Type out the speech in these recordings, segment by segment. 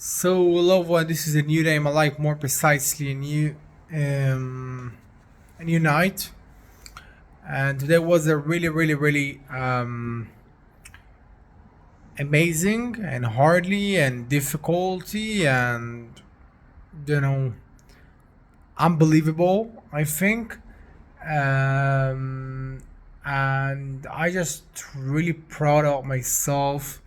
So, love what this is a new day in my life, more precisely um, a new night, and today was a really amazing and hardly and difficulty and you know unbelievable. I think, um, and I just really proud of myself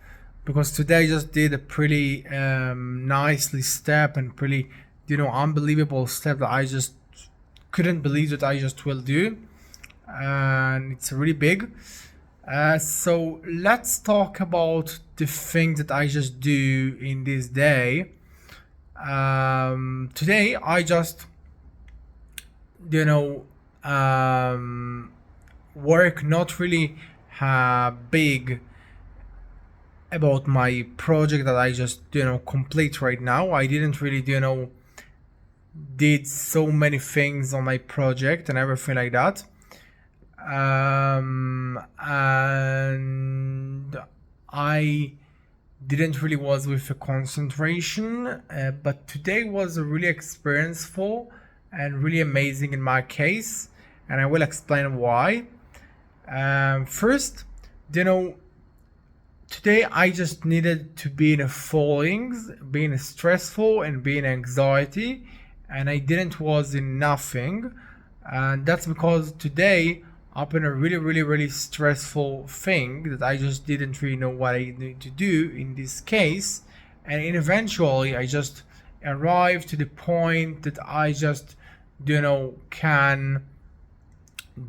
because today I just did a pretty nicely step and pretty unbelievable step that I just couldn't believe that I just will do, and it's really big. So let's talk about the thing that I just do in this day. Today I just you know um, work not really big about my project that I just complete right now. I didn't really did so many things on my project and everything like that. And I didn't really was with a concentration, but today was really experienceful and really amazing in my case, and I will explain why. First, you know, today I just needed to be in a fallings, being stressful and being anxiety, and I didn't was in nothing, and that's because today happened a really stressful thing that I just didn't really know what I need to do in this case, and eventually I just arrived to the point that I just can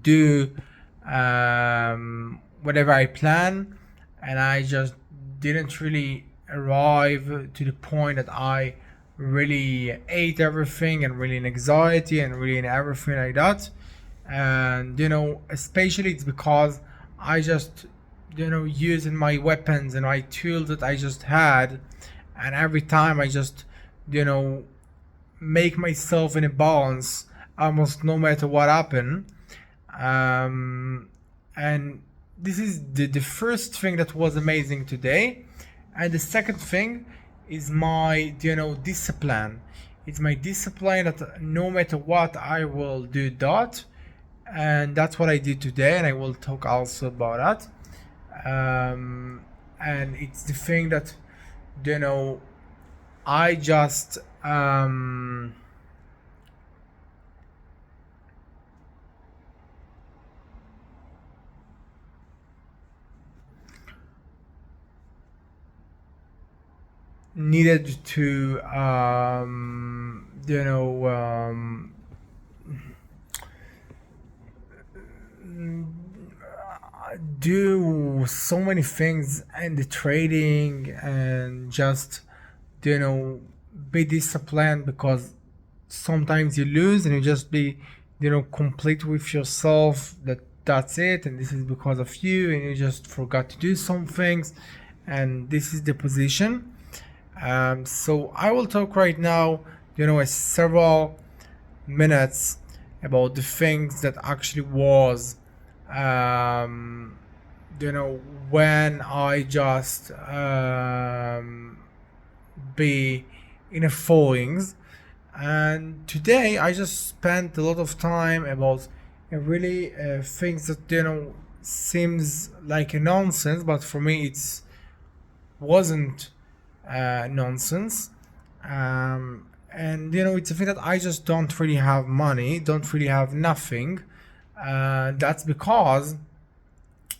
do whatever I plan, and I just didn't really arrive to the point that I really ate everything and really in anxiety and really in everything like that. And especially it's because I just using my weapons and my tools that I just had, and every time I just you know make myself in a balance almost no matter what happen. And this is the first thing that was amazing today, and the second thing is my discipline. It's my discipline that no matter what I will do that, and that's what I did today, and I will talk also about that. And it's the thing that you know I just needed to do so many things in the trading and just you know be disciplined, because sometimes you lose and you just be complete with yourself that that's it and this is because of you, and you just forgot to do some things, and this is the position. So I will talk right now several minutes about the things that actually was um, when I just be in a fallings. And today I just spent a lot of time about really things that seems like a nonsense, but for me it's wasn't nonsense. And it's a thing that I just don't really have money, don't really have nothing. That's because,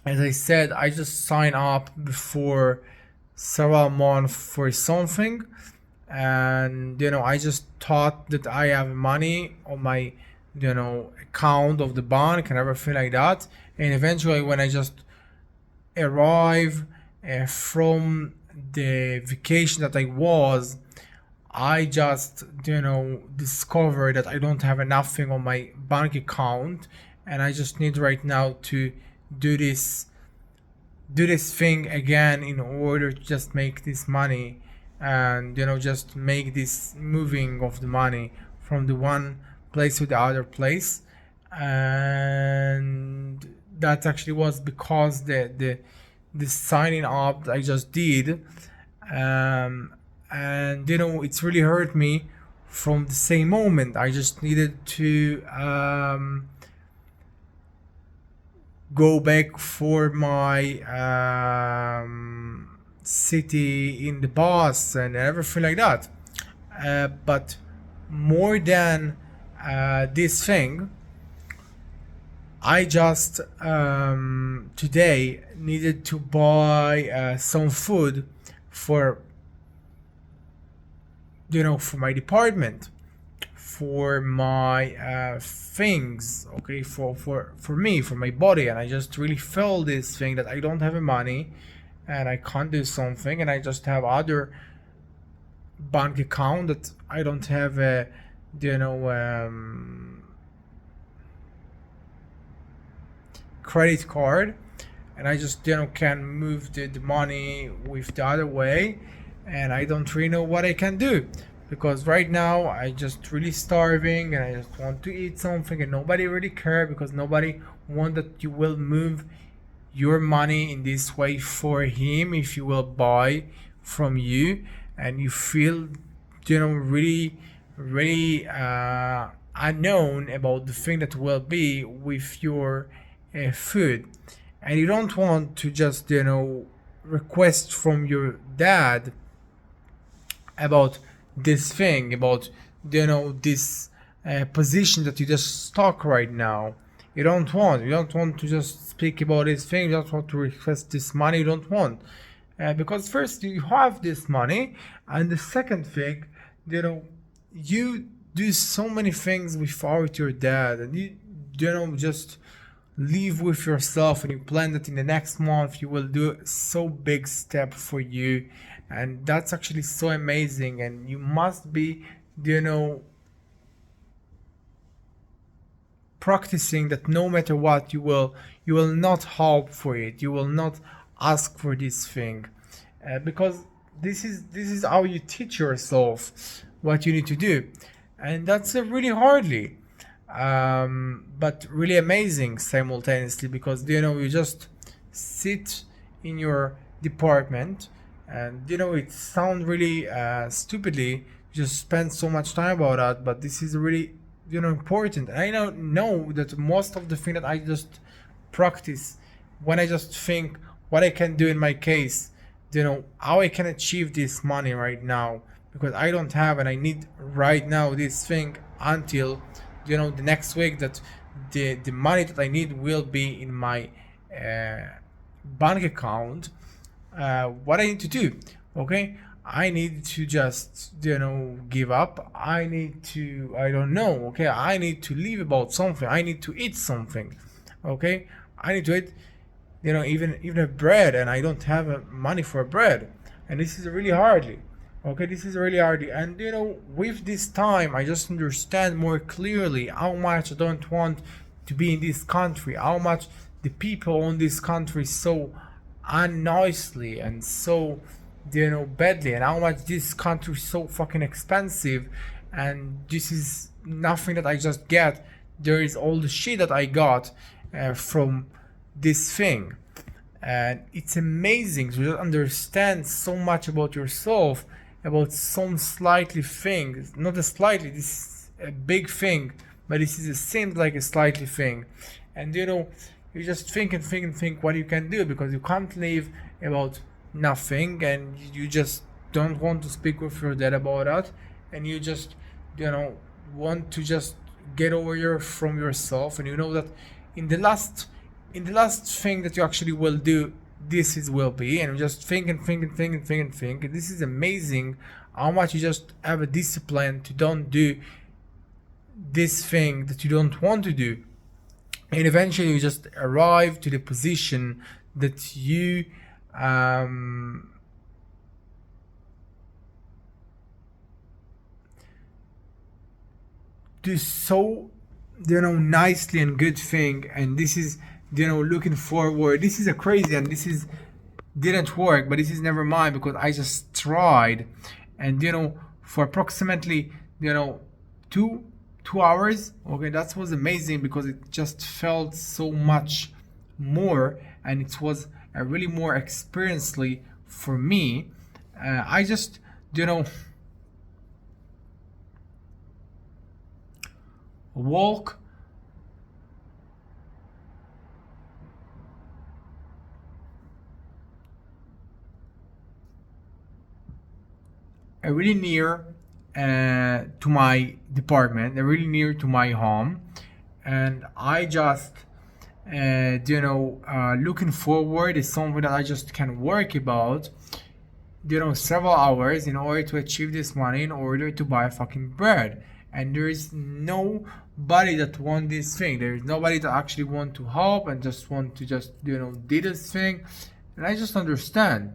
as I said, I just signed up before several months for something, and I just thought that I have money on my account of the bank and everything like that. And eventually, when I just arrive from the vacation that I was, I just discovered that I don't have nothing on my bank account, and I just need right now to do this do this thing again in order to just make this money, and just make this moving of the money from the one place to the other place. And that actually was because the signing up that I just did, um, and it's really hurt me. From the same moment, I just needed to go back for my city in the bus and everything like that. But more than this thing, I just today needed to buy some food for for my department, for my things, okay, for me, for my body. And I just really felt this thing that I don't have a money and I can't do something, and I just have other bank account that I don't have a you know credit card, and I just can move the money with the other way, and I don't really know what I can do, because right now I just really starving and I just want to eat something, and nobody really care, because nobody want that you will move your money in this way for him if you will buy from you, and you feel really really unknown about the thing that will be with your food. And you don't want to just request from your dad about this thing, about this position that you just stuck right now. You don't want to just speak about this thing. You don't want to request this money. You don't want, because first you have this money, and the second thing, you do so many things without your dad, and you just live with yourself, and you plan that in the next month you will do so big step for you, and that's actually so amazing. And you must be practicing that no matter what, you will not hope for it, you will not ask for this thing, because this is how you teach yourself what you need to do. And that's really hardly, but really amazing simultaneously, because you just sit in your department, and it sounds really stupidly, you just spend so much time about that, but this is really important. And I know that most of the thing that I just practice, when I just think what I can do in my case, how I can achieve this money right now, because I don't have, and I need right now this thing until the next week, that the money that I need will be in my bank account. What I need to do, okay, I need to just give up. I need to, I don't know, okay, I need to live about something. I need to eat something, okay, I need to eat even a bread, and I don't have money for bread, and this is really hardly, okay, this is really hardly. And with this time I just understand more clearly how much I don't want to be in this country, how much the people in this country so unnicely and so badly, and how much this country is so fucking expensive. And this is nothing that I just get, there is all the shit that I got from this thing. And it's amazing to just understand so much about yourself, about some slightly thing, not a slightly, this is a big thing, but this is a seems like a slightly thing. And you just think and think and think what you can do, because you can't live about nothing, and you just don't want to speak with your dad about that, and you just want to just get over from yourself. And that in the last thing that you actually will do, this is will be, and you just think and think and think and think and think. And this is amazing how much you just have a discipline to don't do this thing that you don't want to do, and eventually you just arrive to the position that you do so nicely and good thing. And this is looking forward, this is a crazy, and this is didn't work, but this is never mind, because I just tried. And for approximately two hours, okay, that was amazing, because it just felt so much more, and it was a really more experiencely for me. I just you know, walk really near to my department, really near to my home, and I just looking forward is something that I just can work about, several hours in order to achieve this money, in order to buy fucking bread. And there is nobody that want this thing. There is nobody that actually want to help and just want to just do this thing. And I just understand,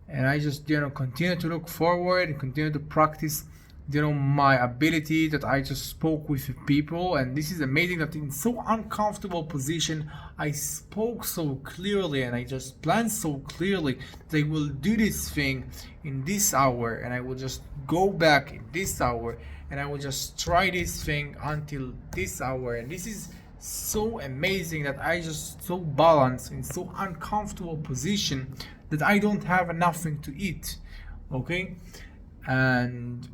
and I just continue to look forward and continue to practice my ability that I just spoke with people. And this is amazing that in so uncomfortable position I spoke so clearly, and I just planned so clearly that I will do this thing in this hour, and I will just go back in this hour, and I will just try this thing until this hour. And this is so amazing that I just so balanced in so uncomfortable position that I don't have nothing to eat. Okay. And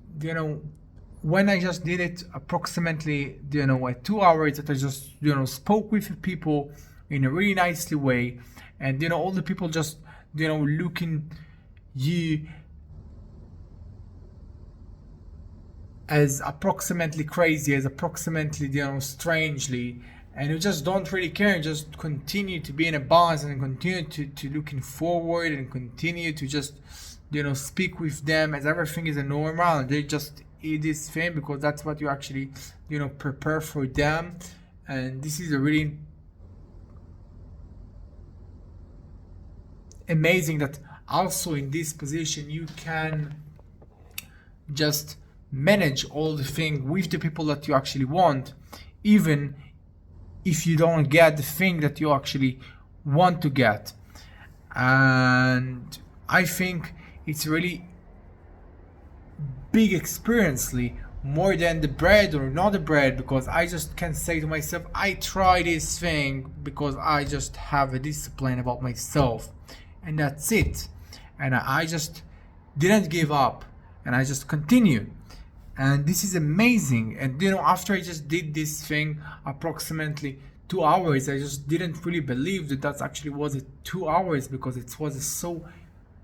when I just did it approximately at 2 hours, that I just spoke with people in a really nicely way, and all the people just looking you as approximately crazy, as approximately strangely, and you just don't really care, and just continue to be in a balance, and continue to looking forward, and continue to just speak with them as everything is a normal, and they just eat this thing because that's what you actually prepare for them. And this is a really amazing that also in this position you can just manage all the thing with the people that you actually want, even if you don't get the thing that you actually want to get. And I think it's really big experientially, more than the bread or not the bread, because I just can say to myself, I try this thing because I just have a discipline about myself, and that's it. And I just didn't give up, and I just continue. And this is amazing. And after I just did this thing approximately 2 hours, I just didn't really believe that that actually was 2 hours, because it was so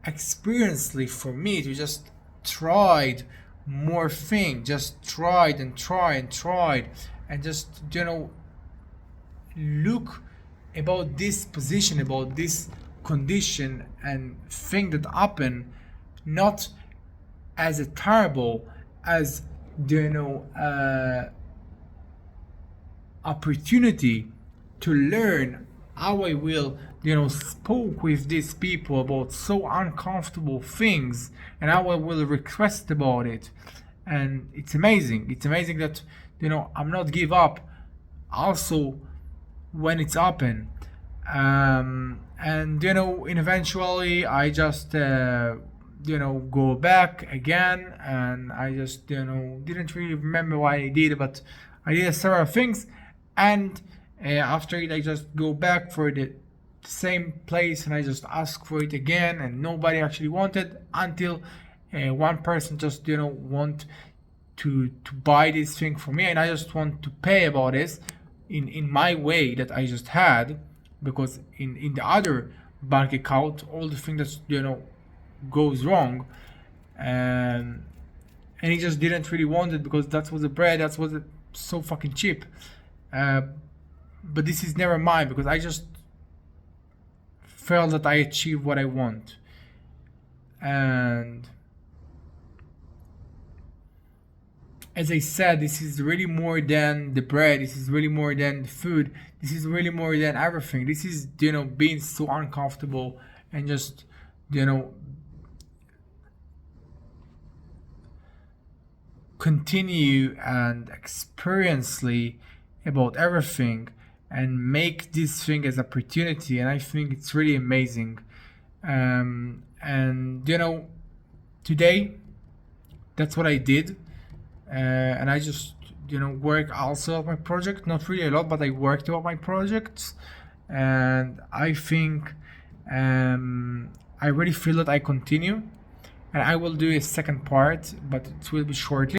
experientially for me to just tried more thing, just tried and tried, and just look about this position, about this condition and thing that happened, not as a terrible, as opportunity to learn how I will spoke with these people about so uncomfortable things, and how I will request about it. And it's amazing that I'm not give up also when it's open. And in eventually I just go back again, and I just didn't really remember what I did, but I did several things. And after it I just go back for the same place, and I just ask for it again, and nobody actually wanted, until one person just want to buy this thing for me, and I just want to pay about this in my way that I just had, because in the other bank account all the things that goes wrong, and he just didn't really want it, because that was the bread, that was so fucking cheap. But this is never mine, because I just felt that I achieved what I want. And as I said, this is really more than the bread, this is really more than the food, this is really more than everything. This is being so uncomfortable, and just continue and experientially about everything, and make this thing as opportunity. And I think it's really amazing. And today that's what I did. And I just work also on my project, not really a lot, but I worked on my projects. And I think I really feel that I continue, and I will do a second part, but it will be shortly.